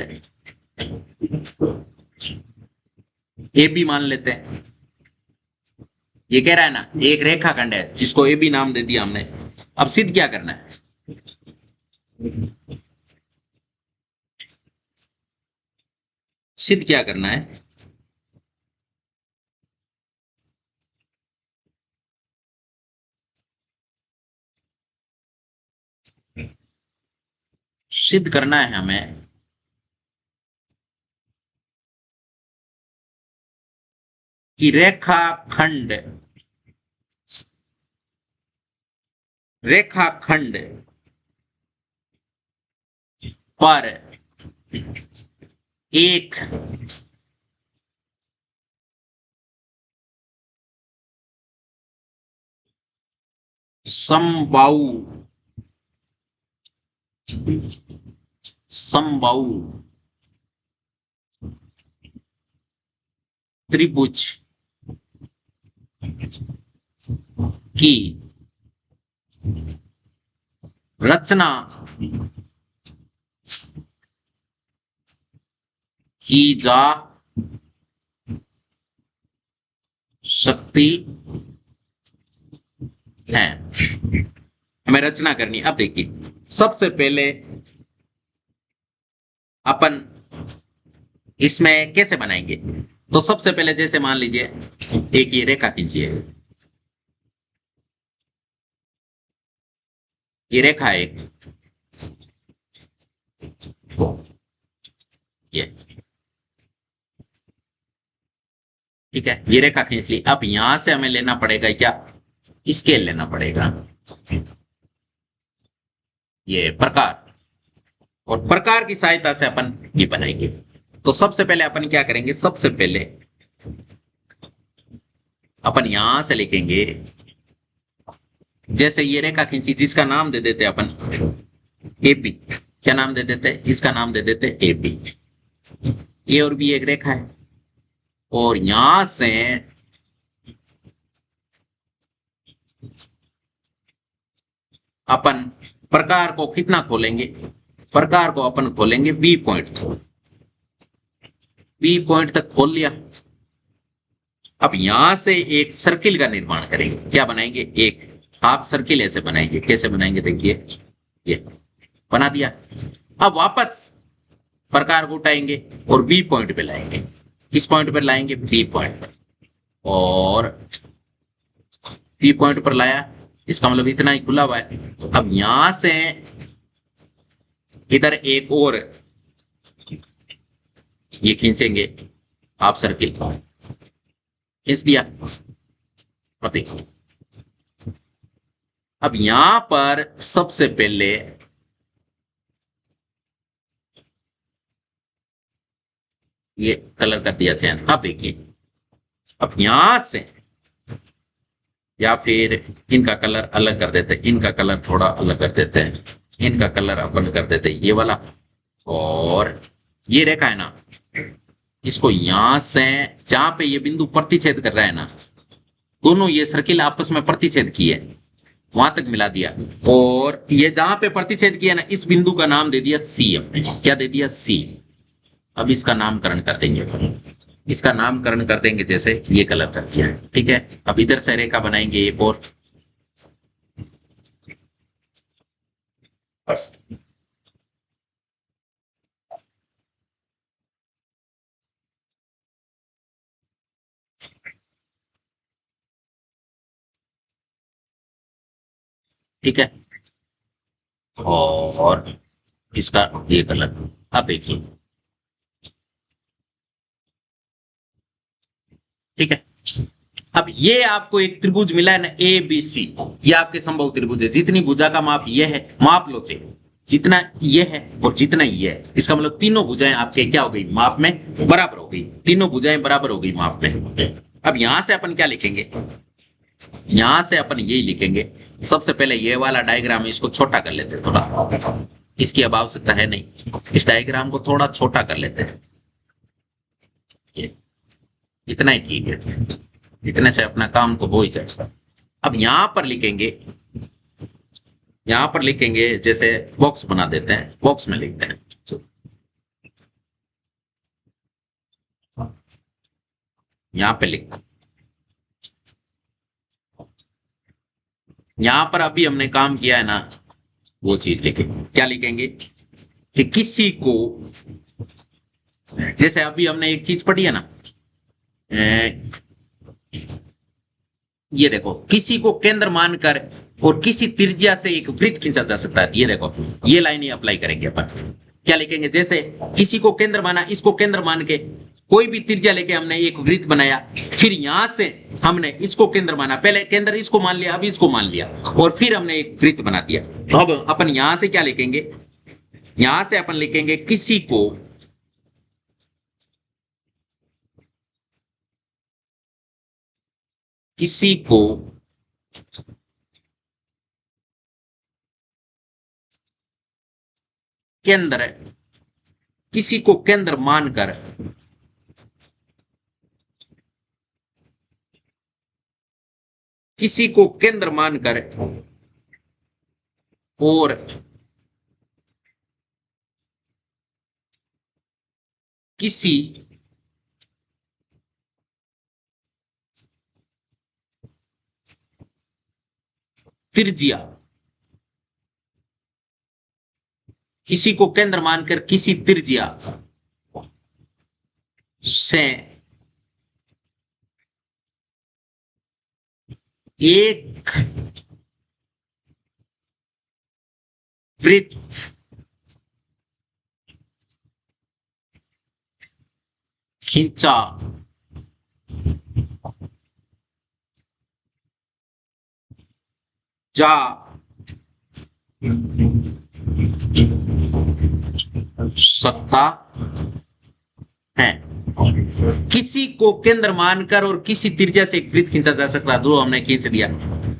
ए बी मान लेते हैं, ये कह रहा है ना एक रेखाखंड है जिसको ए बी नाम दे दिया हमने। अब सिद्ध क्या करना है, सिद्ध क्या करना है, सिद्ध करना है हमें कि रेखाखंड, रेखाखंड पर एक समबाहु, समबाहु त्रिभुज की रचना की जा सकती है। हमें रचना करनी। अब देखिए, सबसे पहले अपन इसमें कैसे बनाएंगे। तो सबसे पहले जैसे मान लीजिए एक ये रेखा खींचिए, ये रेखा है एक, ये ठीक है, ये रेखा खींच ली। अब यहां से हमें लेना पड़ेगा क्या, स्केल लेना पड़ेगा, ये प्रकार, और प्रकार की सहायता से अपन ये बनाएंगे। तो सबसे पहले अपन क्या करेंगे, सबसे पहले अपन यहां से लिखेंगे, जैसे ये रेखा खींची जिसका नाम दे देते अपन एपी। क्या नाम दे देते, इसका नाम दे देते एपी। ये और भी एक रेखा है, और यहां से अपन प्रकार को कितना खोलेंगे, प्रकार को अपन खोलेंगे बी पॉइंट, बी पॉइंट तक खोल लिया। अब यहां से एक सर्किल का निर्माण करेंगे। क्या बनाएंगे, एक हाफ सर्किल ऐसे बनाएंगे। कैसे बनाएंगे, देखिए ये बना दिया। अब वापस प्रकार को उठाएंगे और बी पॉइंट पे लाएंगे। किस पॉइंट पर लाएंगे, बी पॉइंट पर, और बी पॉइंट पर लाया, इसका मतलब इतना ही खुला हुआ है। अब यहां से इधर एक और ये खींचेंगे, हाफ सर्किल खींच दिया। अब देखिए, अब यहां पर सबसे पहले ये कलर कर दिया चेंज। अब देखिए, अब यहां से, या फिर इनका कलर अलग कर देते हैं, इनका कलर थोड़ा अलग कर देते हैं, इनका कलर अपन कर देते हैं ये वाला, और ये रेखा है ना, इसको यहां से जहां पे ये बिंदु प्रतिच्छेद कर रहा है ना, दोनों ये सर्किल आपस में प्रतिच्छेद किए, वहां तक मिला दिया। और ये जहां पे प्रतिच्छेद किया ना, इस बिंदु का नाम दे दिया सी हमने। क्या दे दिया, सी। अब इसका नामकरण कर देंगे, इसका नामकरण कर देंगे, जैसे ये कलर कर दिया, ठीक है। अब इधर से रेखा बनाएंगे एक और, ठीक है, और इसका ये कलर। अब देखिए, ठीक है। अब ये आपको एक त्रिभुज मिला है ना, ए बी सी, ये आपके संभव त्रिभुज है। जितनी भुजा का माप ये है, माप लो चाहिए जितना ये है और जितना ये है, इसका मतलब तीनों भुजाएं आपके क्या हो गई, माप में बराबर हो गई। तीनों भुजाएं बराबर हो गई माप में। अब यहां से अपन क्या लिखेंगे, यहां से अपन यही लिखेंगे। सबसे पहले ये वाला डायग्राम, इसको छोटा कर लेते हैं थोड़ा, इसकी अब आवश्यकता है नहीं। इस डायग्राम को थोड़ा छोटा कर लेते हैं, ये इतना ही ठीक है, इतने से अपना काम तो हो ही जाएगा। अब यहां पर लिखेंगे, यहां पर लिखेंगे, जैसे बॉक्स बना देते हैं, बॉक्स में लिखते हैं, यहां पे लिखा, यहां पर अभी हमने काम किया है ना, वो चीज लिखेंगे। क्या लिखेंगे कि किसी को, जैसे अभी हमने एक चीज पढ़ी है ना, ये देखो, किसी को केंद्र मानकर और किसी त्रिज्या से एक वृत्त खींचा जा सकता है। ये देखो, ये लाइन ही अप्लाई करेंगे अपन। क्या लिखेंगे, जैसे किसी को केंद्र माना, इसको केंद्र मान के कोई भी त्रिज्या लेके हमने एक वृत्त बनाया, फिर यहां से हमने इसको केंद्र माना, पहले केंद्र इसको मान लिया, अब इसको मान लिया, और फिर हमने एक वृत्त बना दिया। तो अब अपन यहां से क्या लिखेंगे, यहां से अपन लिखेंगे किसी को किसी को केंद्र, किसी को केंद्र मानकर किसी को केंद्र मानकर और किसी त्रिज्या, किसी को केंद्र मानकर किसी त्रिज्या से एक वृत्त खींचा जा सकता है। किसी को केंद्र मानकर और किसी त्रिज्या से एक वृत्त खींचा जा सकता है, जो हमने खींच दिया।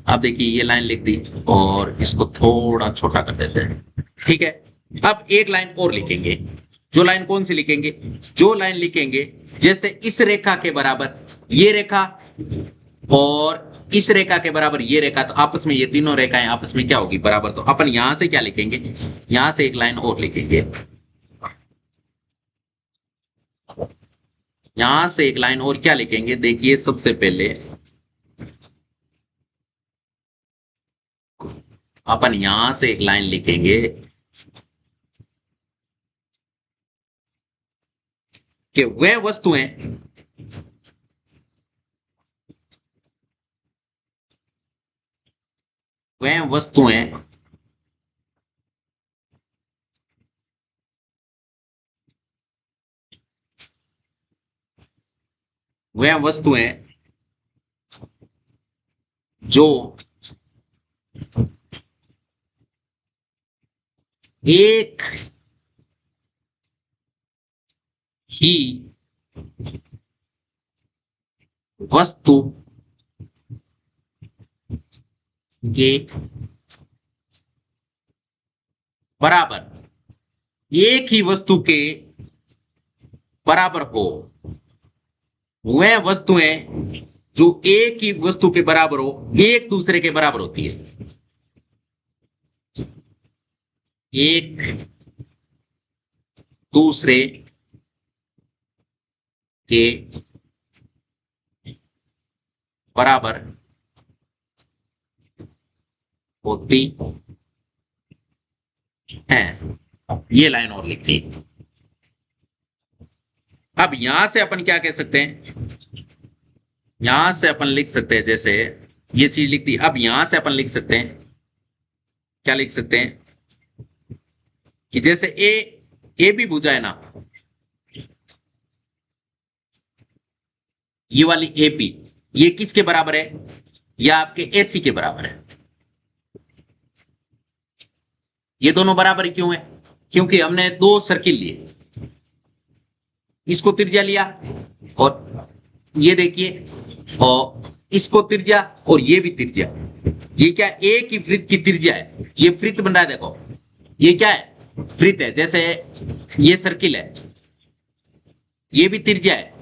अब देखिए ये लाइन लिख दी और इसको थोड़ा छोटा कर देते हैं, ठीक है। अब एक लाइन और लिखेंगे। जो लाइन कौन सी लिखेंगे? जो लाइन लिखेंगे जैसे इस रेखा के बराबर ये रेखा और इस रेखा के बराबर ये रेखा, तो आपस में ये तीनों रेखाएं आपस में क्या होगी? बराबर। तो अपन यहां से क्या लिखेंगे? यहां से एक लाइन और लिखेंगे, यहां से एक लाइन और क्या लिखेंगे? देखिए सबसे पहले अपन यहां से एक लाइन लिखेंगे कि वह वस्तुएं वह वस्तुएं वह वस्तुएं जो एक ही वस्तु के बराबर, एक ही वस्तु के बराबर हो, वह वस्तुएं जो एक ही वस्तु के बराबर हो, एक दूसरे के बराबर होती है। एक दूसरे के बराबर होती है। ये लाइन और लिख ली। अब यहां से अपन क्या कह सकते हैं? यहां से अपन लिख सकते हैं, जैसे ये चीज लिख दी। अब यहां से अपन लिख सकते हैं, क्या लिख सकते हैं कि जैसे ए भी भुजा है ना, ये वाली एपी, ये किसके बराबर है? ये आपके एसी के बराबर है। ये दोनों बराबर क्यों है? क्योंकि हमने दो सर्किल लिए, इसको त्रिज्या लिया और ये देखिए, और इसको त्रिज्या और ये भी त्रिज्या। ये क्या? एक ही वृत्त की त्रिज्या है। ये वृत्त बन रहा है, देखो ये क्या है? वृत्त है। जैसे ये सर्किल है, ये भी त्रिज्या है।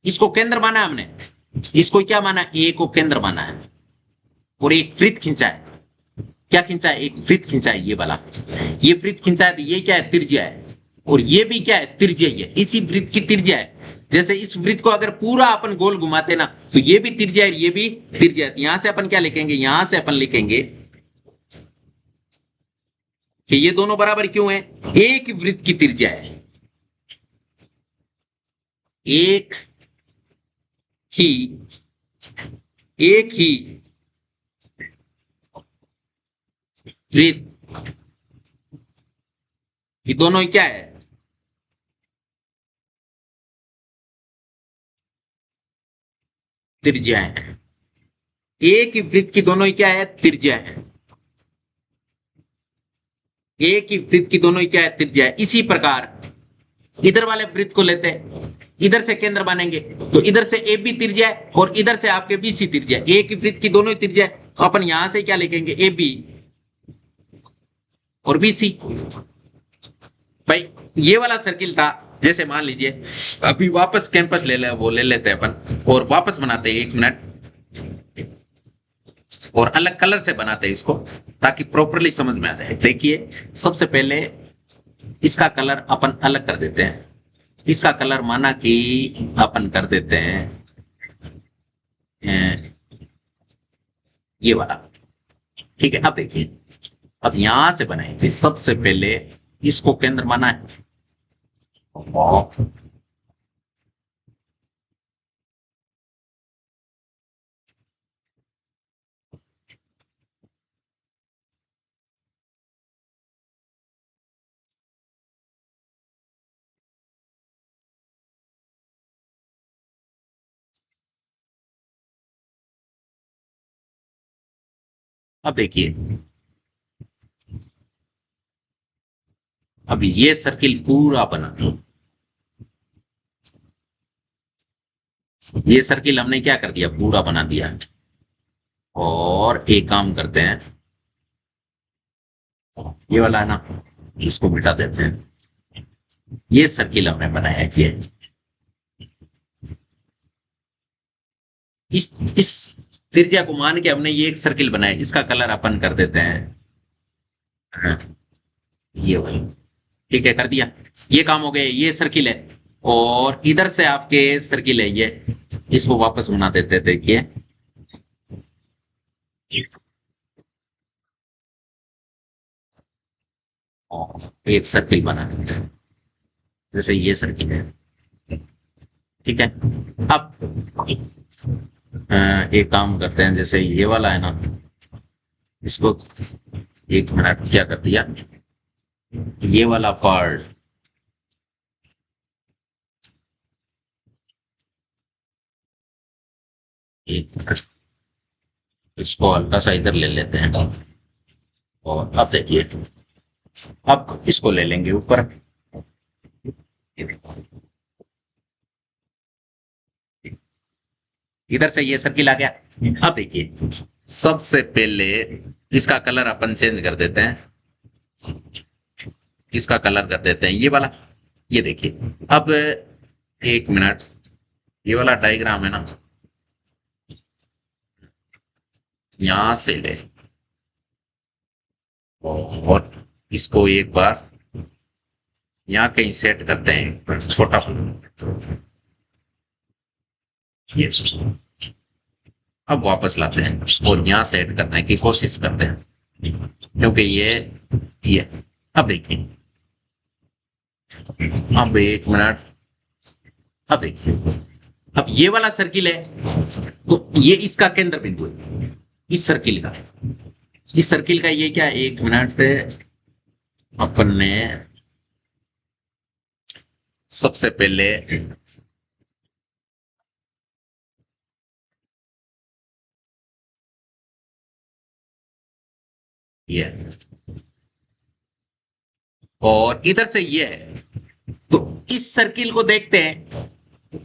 इसको केंद्र माना है हमने, इसको क्या माना? ए को केंद्र माना है और एक वृत्त खींचा है। क्या खींचा है? एक वृत्त खींचा है, ये वाला। ये वृत्त खींचा है तो ये क्या है? त्रिज्या है। और ये भी क्या है? त्रिज्या ही है, इसी वृत्त की त्रिज्या है। जैसे इस वृत्त को अगर पूरा अपन गोल घुमाते ना, तो ये भी त्रिज्या है, ये भी त्रिज्या है। यहां से अपन क्या लिखेंगे? यहां से अपन लिखेंगे कि ये दोनों बराबर क्यों है? एक वृत्त की त्रिज्या है, एक ही वृत्त ये दोनों ही क्या है? त्रिज्या है। एक ही वृत्त की दोनों ही क्या है? त्रिज्या है। एक ही वृत्त की दोनों ही क्या है? त्रिज्या है। इसी प्रकार इधर वाले वृत्त को लेते हैं, इधर से केंद्र मानेंगे, तो इधर से ए बी त्रिज्या है और इधर से आपके बी सी त्रिज्या है। एक ही वृत्त की दोनों ही त्रिज्या है, तो अपन यहां से क्या लिखेंगे? ए बी और बी सी। भाई ये वाला सर्किल था, जैसे मान लीजिए अभी वापस कैंपस ले लेते हैं अपन और वापस बनाते हैं। 1 मिनट। और अलग कलर से बनाते हैं इसको ताकि प्रॉपरली समझ में आ जाए। देखिए सबसे पहले इसका कलर अपन अलग कर देते हैं। इसका कलर माना कि अपन कर देते हैं ये वाला। ठीक है, अब देखिए अब यहां से बनाएंगे। सबसे पहले इसको केंद्र माना है, अब देखिए अब ये सर्किल पूरा बना। ये सर्किल हमने क्या कर दिया, पूरा बना दिया। और एक काम करते हैं, ये वाला है ना, इसको मिटा देते हैं। ये सर्किल हमने बनाया कि इस त्रिज्या को मान के हमने ये एक सर्किल बनाया। इसका कलर अपन कर देते हैं हाँ, ये वाला। ठीक है, कर दिया। ये काम हो गया, ये सर्किल है। और इधर से आपके सर्किल है ये, इसको वापस बना देते हैं। देखिए एक सर्किल बना देते हैं, जैसे ये सर्किल है। ठीक है, अब एक काम करते हैं, जैसे ये वाला है ना, इसको एक मिनट क्या कर दिया, ये वाला पार्ट एक मिनट, इसको हल्का सा इधर ले लेते हैं। और अब देखिए अब इसको ले लेंगे ऊपर। इधर से ये सर्किल आ गया। अब देखिए सबसे पहले इसका कलर अपन चेंज कर देते हैं। इसका कलर कर देते हैं ये वाला। ये देखिए अब एक मिनट, ये वाला डायग्राम है ना, यहां से ले और इसको एक बार यहाँ कहीं सेट करते हैं छोटा। ये अब वापस लाते हैं और यहाँ सेट करने की कोशिश करते हैं, क्योंकि ये अब देखिए, अब एक मिनट, अब देखिए अब ये वाला सर्किल है तो ये इसका केंद्र बिंदु है इस सर्किल का। इस सर्किल का ये क्या है, एक मिनट पे अपन ने सबसे पहले ये और इधर से ये है, तो इस सर्किल को देखते हैं।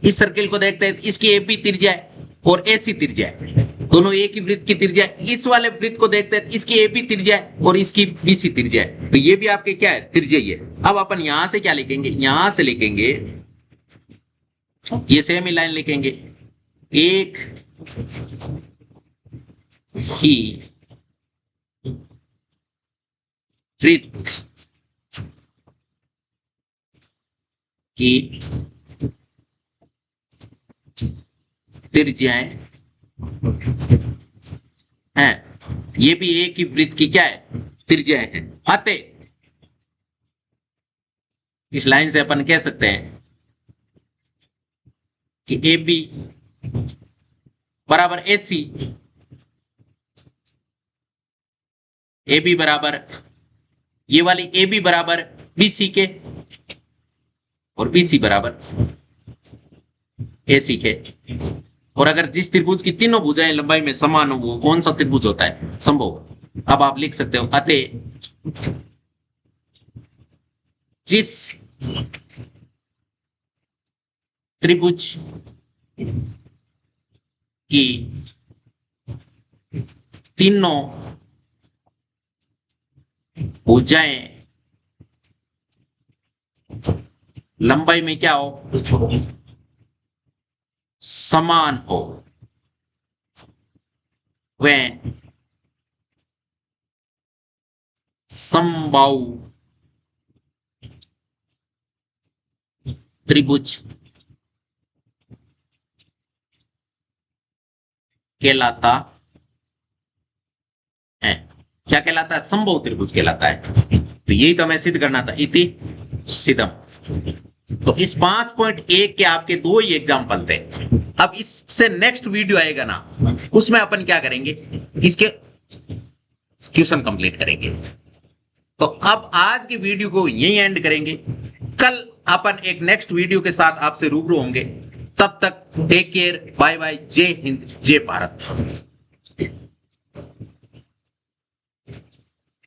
इस सर्किल को देखते हैं, इसकी एपी त्रिज्या है और एसी त्रिज्या है, दोनों एक ही वृत्त की त्रिज्या है। इस वाले वृत्त को देखते हैं, इसकी एपी त्रिज्या है और इसकी बीसी त्रिज्या है, तो ये भी आपके क्या है, त्रिज्या ही है। अब अपन यहां से क्या लिखेंगे, यहां से लिखेंगे ये सेम ही लाइन लिखेंगे, एक ही वृत्त की त्रिज्याएं हैं, ये भी एक ही वृत्त की क्या है, त्रिज्याएं हैं। अतः इस लाइन से अपन कह सकते हैं कि ए बी बराबर ए सी, ए बी बराबर ये वाली ए बी बराबर बी सी के और बी सी बराबर ए सी के। और अगर जिस त्रिभुज की तीनों भुजाएं लंबाई में समान हो वो कौन सा त्रिभुज होता है, संभव। अब आप लिख सकते हो अतः जिस त्रिभुज की तीनों भुजाएं लंबाई में क्या हो, समान हो, वह समबाहु त्रिभुज कहलाता है। क्या कहलाता है? समबाहु त्रिभुज कहलाता है। तो यही तो हमें सिद्ध करना था, इति सिद्धम। तो इस 5.1 के आपके दो ही एग्जाम्पल थे। अब इससे नेक्स्ट वीडियो आएगा ना, उसमें अपन क्या करेंगे, इसके क्वेश्चन कंप्लीट करेंगे। तो अब आज की वीडियो को यही एंड करेंगे। कल अपन एक नेक्स्ट वीडियो के साथ आपसे रूबरू होंगे। तब तक टेक केयर, बाय बाय, जय हिंद, जय भारत।